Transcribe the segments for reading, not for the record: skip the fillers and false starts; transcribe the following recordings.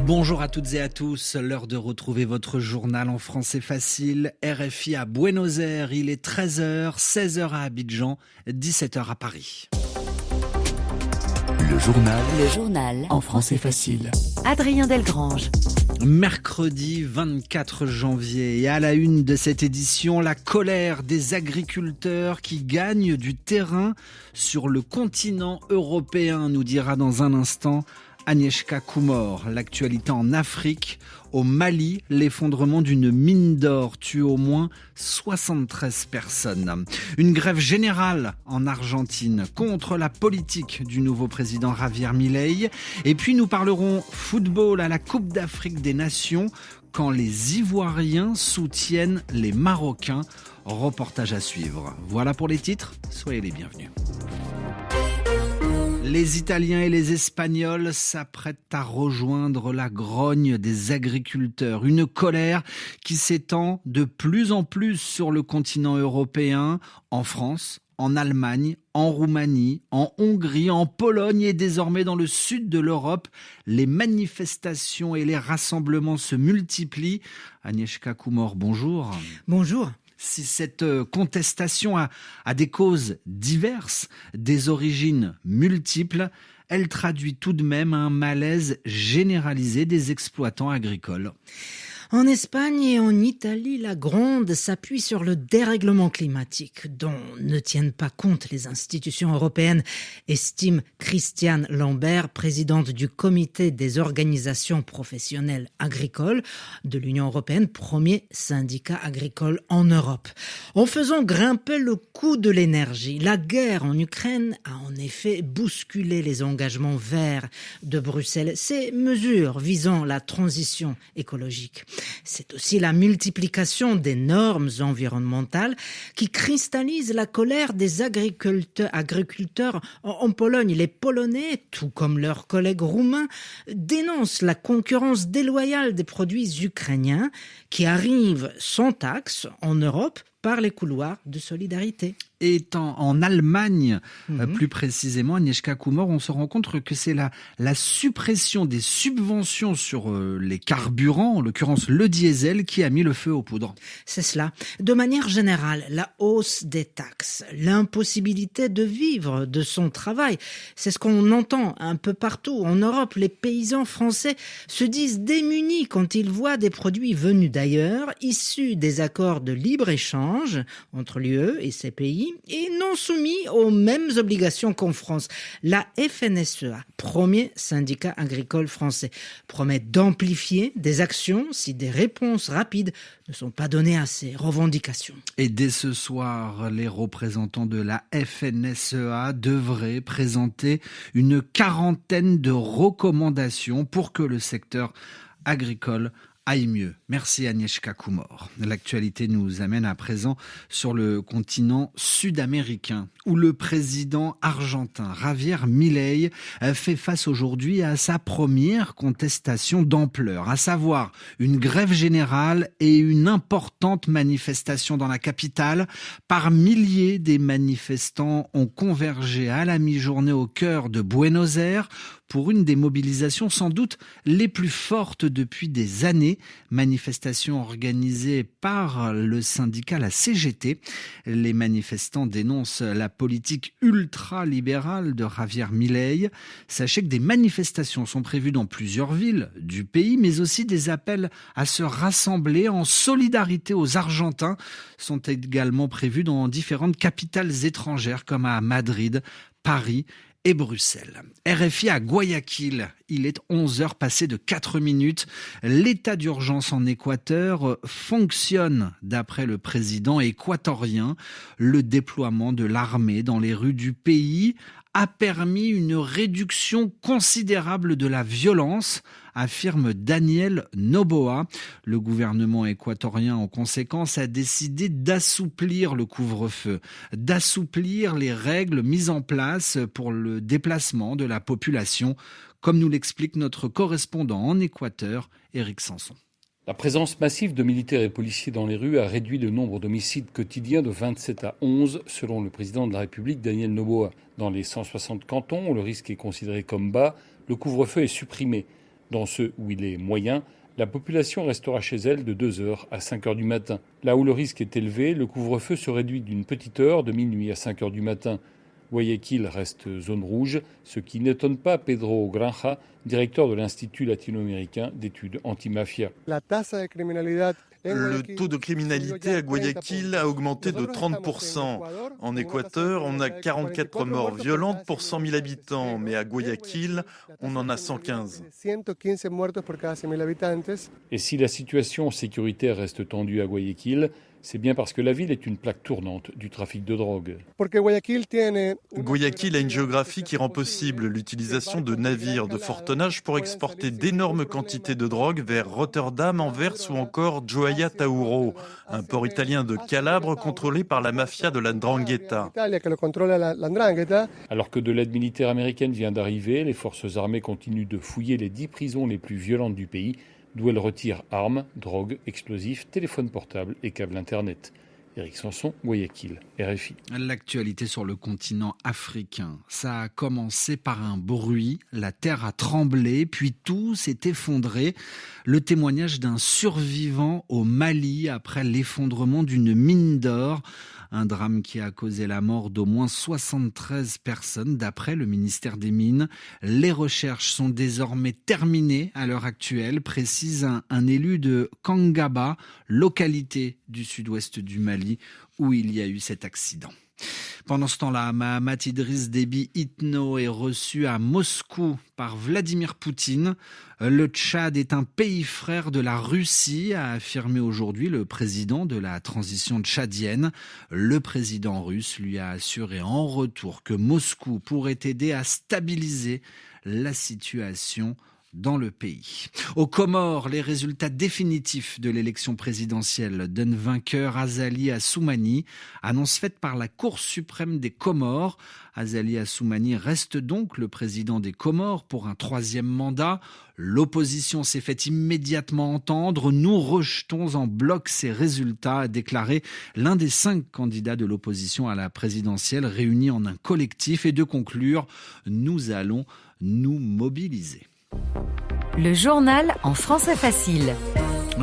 Bonjour à toutes et à tous, l'heure de retrouver votre journal en français facile. RFI à Buenos Aires, il est 13h, 16h à Abidjan, 17h à Paris. Le journal en français facile. Adrien Delgrange. Mercredi 24 janvier et à la une de cette édition, la colère des agriculteurs qui gagnent du terrain sur le continent européen, nous dira dans un instant Agnieszka Kumor. L'actualité en Afrique, au Mali, l'effondrement d'une mine d'or tue au moins 73 personnes. Une grève générale en Argentine contre la politique du nouveau président Javier Milei. Et puis nous parlerons football à la Coupe d'Afrique des Nations quand les Ivoiriens soutiennent les Marocains. Reportage à suivre. Voilà pour les titres, soyez les bienvenus. Les Italiens et les Espagnols s'apprêtent à rejoindre la grogne des agriculteurs. Une colère qui s'étend de plus en plus sur le continent européen, en France, en Allemagne, en Roumanie, en Hongrie, en Pologne et désormais dans le sud de l'Europe. Les manifestations et les rassemblements se multiplient. Agnieszka Kumor, bonjour. Bonjour. Si cette contestation a des causes diverses, des origines multiples, elle traduit tout de même un malaise généralisé des exploitants agricoles. En Espagne et en Italie, la gronde s'appuie sur le dérèglement climatique dont ne tiennent pas compte les institutions européennes, estime Christiane Lambert, présidente du comité des organisations professionnelles agricoles de l'Union européenne, premier syndicat agricole en Europe. En faisant grimper le coût de l'énergie, la guerre en Ukraine a en effet bousculé les engagements verts de Bruxelles, ces mesures visant la transition écologique. C'est aussi la multiplication des normes environnementales qui cristallise la colère des agriculteurs en Pologne. Les Polonais, tout comme leurs collègues roumains, dénoncent la concurrence déloyale des produits ukrainiens qui arrivent sans taxe en Europe par les couloirs de solidarité. Et en Allemagne, plus précisément, Agnieszka Kumor, on se rend compte que c'est la suppression des subventions sur les carburants, en l'occurrence le diesel, qui a mis le feu aux poudres. C'est cela. De manière générale, la hausse des taxes, l'impossibilité de vivre de son travail, c'est ce qu'on entend un peu partout. En Europe, les paysans français se disent démunis quand ils voient des produits venus d'ailleurs, issus des accords de libre-échange entre l'UE et ses pays, et non soumis aux mêmes obligations qu'en France. La FNSEA, premier syndicat agricole français, promet d'amplifier des actions si des réponses rapides ne sont pas données à ces revendications. Et dès ce soir, les représentants de la FNSEA devraient présenter une quarantaine de recommandations pour que le secteur agricole aille mieux. Merci Agnieszka Kumor. L'actualité nous amène à présent sur le continent sud-américain où le président argentin Javier Milei fait face aujourd'hui à sa première contestation d'ampleur, à savoir une grève générale et une importante manifestation dans la capitale. Par milliers, des manifestants ont convergé à la mi-journée au cœur de Buenos Aires pour une des mobilisations sans doute les plus fortes depuis des années. Manifestation organisée par le syndicat, la CGT. Les manifestants dénoncent la politique ultra-libérale de Javier Milei. Sachez que des manifestations sont prévues dans plusieurs villes du pays, mais aussi des appels à se rassembler en solidarité aux Argentins sont également prévus dans différentes capitales étrangères comme à Madrid, Paris et Bruxelles. RFI à Guayaquil, il est 11h passé de 4 minutes. L'état d'urgence en Équateur fonctionne d'après le président équatorien. Le déploiement de l'armée dans les rues du pays a permis une réduction considérable de la violence, affirme Daniel Noboa. Le gouvernement équatorien, en conséquence, a décidé d'assouplir le couvre-feu, d'assouplir les règles mises en place pour le déplacement de la population, comme nous l'explique notre correspondant en Équateur, Éric Sanson. La présence massive de militaires et policiers dans les rues a réduit le nombre d'homicides quotidiens de 27 à 11, selon le président de la République, Daniel Noboa. Dans les 160 cantons où le risque est considéré comme bas, le couvre-feu est supprimé. Dans ceux où il est moyen, la population restera chez elle de 2h à 5h du matin. Là où le risque est élevé, le couvre-feu se réduit d'une petite heure, de minuit à 5h du matin. Guayaquil reste zone rouge, ce qui n'étonne pas Pedro Granja, directeur de l'Institut latino-américain d'études antimafia. Le taux de criminalité à Guayaquil a augmenté de 30%. En Équateur, on a 44 morts violentes pour 100 000 habitants, mais à Guayaquil, on en a 115. Et si la situation sécuritaire reste tendue à Guayaquil, c'est bien parce que la ville est une plaque tournante du trafic de drogue. Guayaquil a une géographie qui rend possible l'utilisation de navires de fort tonnage pour exporter d'énormes quantités de drogue vers Rotterdam, Anvers ou encore Gioia Tauro, un port italien de Calabre contrôlé par la mafia de la 'Ndrangheta. Alors que de l'aide militaire américaine vient d'arriver, les forces armées continuent de fouiller les 10 prisons les plus violentes du pays, d'où elles retirent armes, drogues, explosifs, téléphones portables et câbles Internet. Éric Sanson, Guayaquil, RFI. L'actualité sur le continent africain. Ça a commencé par un bruit, la terre a tremblé, puis tout s'est effondré. Le témoignage d'un survivant au Mali après l'effondrement d'une mine d'or. Un drame qui a causé la mort d'au moins 73 personnes d'après le ministère des Mines. Les recherches sont désormais terminées à l'heure actuelle, précise un élu de Kangaba, localité du sud-ouest du Mali où il y a eu cet accident. Pendant ce temps-là, Mahamat Idriss Déby Itno est reçu à Moscou par Vladimir Poutine. Le Tchad est un pays frère de la Russie, a affirmé aujourd'hui le président de la transition tchadienne. Le président russe lui a assuré en retour que Moscou pourrait aider à stabiliser la situation dans le pays. Aux Comores, les résultats définitifs de l'élection présidentielle donnent vainqueur Azali Assoumani, annonce faite par la Cour suprême des Comores. Azali Assoumani reste donc le président des Comores pour un 3e mandat. L'opposition s'est fait immédiatement entendre. Nous rejetons en bloc ces résultats, a déclaré l'un des 5 candidats de l'opposition à la présidentielle réunis en un collectif, et de conclure: nous allons nous mobiliser. Le journal en français facile.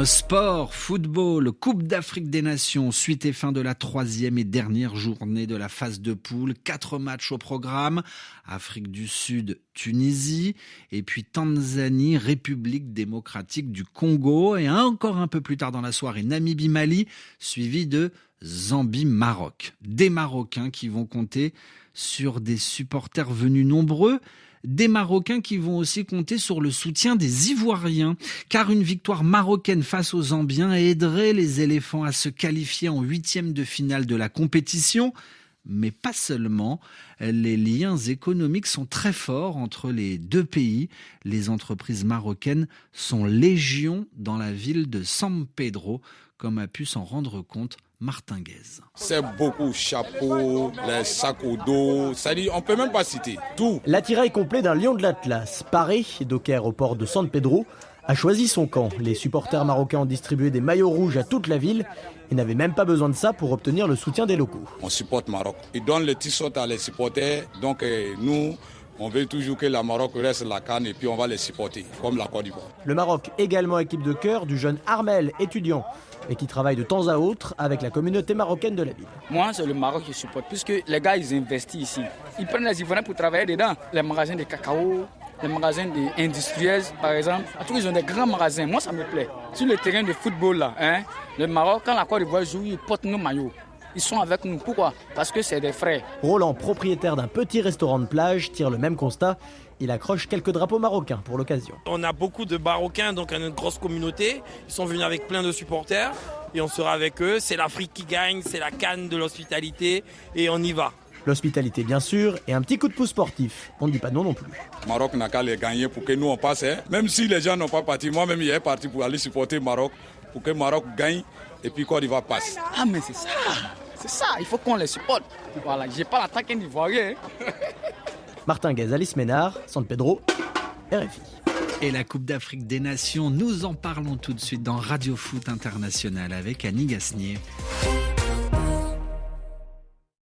Sport, football, Coupe d'Afrique des Nations, suite et fin de la 3e et dernière journée de la phase de poule. 4 matchs au programme. Afrique du Sud, Tunisie, et puis Tanzanie, République démocratique du Congo, et encore un peu plus tard dans la soirée, Namibie-Mali, suivi de Zambie-Maroc. Des Marocains qui vont compter sur des supporters venus nombreux. Des Marocains qui vont aussi compter sur le soutien des Ivoiriens, car une victoire marocaine face aux Zambiens aiderait les éléphants à se qualifier en 8e de finale de la compétition. Mais pas seulement, les liens économiques sont très forts entre les deux pays. Les entreprises marocaines sont légion dans la ville de San Pedro, comme a pu s'en rendre compte Martin Guez. C'est beaucoup, chapeau, les sacs au dos, c'est-à-dire on peut même pas citer tout. L'attirail complet d'un lion de l'Atlas, paré, docker au port de San Pedro, a choisi son camp. Les supporters marocains ont distribué des maillots rouges à toute la ville et n'avaient même pas besoin de ça pour obtenir le soutien des locaux. On supporte Maroc. Ils donnent le t-shirt à les supporters, donc nous, on veut toujours que la Maroc reste la CAN et puis on va les supporter, comme la Côte d'Ivoire. Le Maroc, également équipe de cœur du jeune Armel, étudiant, et qui travaille de temps à autre avec la communauté marocaine de la ville. Moi, c'est le Maroc que je supporte, puisque les gars, ils investissent ici. Ils prennent les Ivoiriens pour travailler dedans. Les magasins de cacao, les magasins industriels, par exemple. En tout cas, ils ont des grands magasins. Moi, ça me plaît. Sur le terrain de football, là, le Maroc, quand la Côte d'Ivoire joue, ils portent nos maillots. Ils sont avec nous. Pourquoi ? Parce que c'est des frères. Roland, propriétaire d'un petit restaurant de plage, tire le même constat. Il accroche quelques drapeaux marocains pour l'occasion. On a beaucoup de Marocains, donc une grosse communauté. Ils sont venus avec plein de supporters et on sera avec eux. C'est l'Afrique qui gagne, c'est la canne de l'hospitalité et on y va. L'hospitalité bien sûr et un petit coup de pouce sportif. On ne dit pas non plus. Maroc n'a qu'à les gagner pour que nous on passe. Même si les gens n'ont pas parti, moi-même il est parti pour aller supporter Maroc, pour que Maroc gagne et puis Côte d'Ivoire passe. Ah mais c'est ça, il faut qu'on les supporte. Voilà, j'ai pas l'attaque d'Ivoirien. Martin Guez, Alice Ménard, San Pedro, RFI. Et la Coupe d'Afrique des Nations, nous en parlons tout de suite dans Radio Foot International avec Annie Gasnier.